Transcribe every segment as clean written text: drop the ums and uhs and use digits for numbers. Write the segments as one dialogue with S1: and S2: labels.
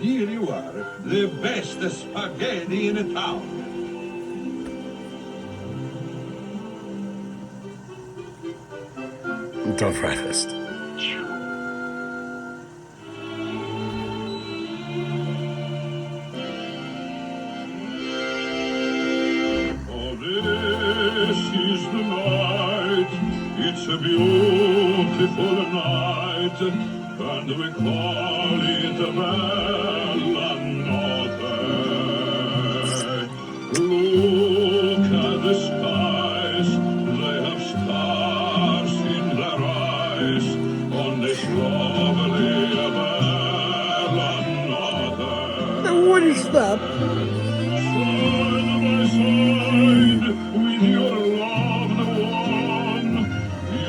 S1: here you are, the best spaghetti in town.
S2: Don't breakfast.
S1: Oh, this is the night. It's a beautiful night, and we call it Bella Notte. Look at the skies, they have stars in their eyes on this lovely Bella Notte.
S2: What is that?
S1: Side by side with your loved one,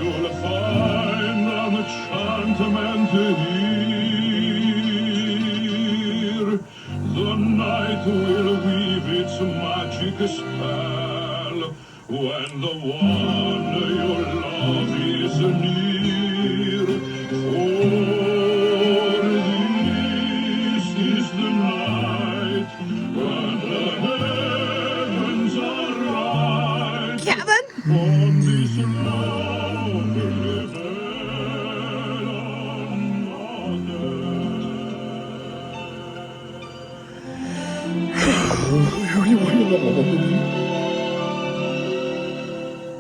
S1: you'll find an enchantment here. The night will weave its magic spell when the one you love is near. For this is the night when the heavens are right
S2: Kevin?
S1: on this lovely Bella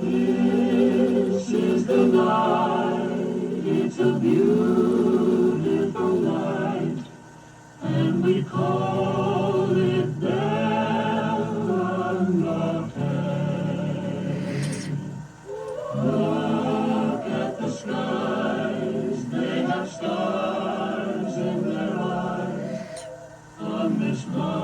S3: This is the night, it's a beautiful night, and we call it Bella Notte. Look at the skies, they have stars in their eyes on this night.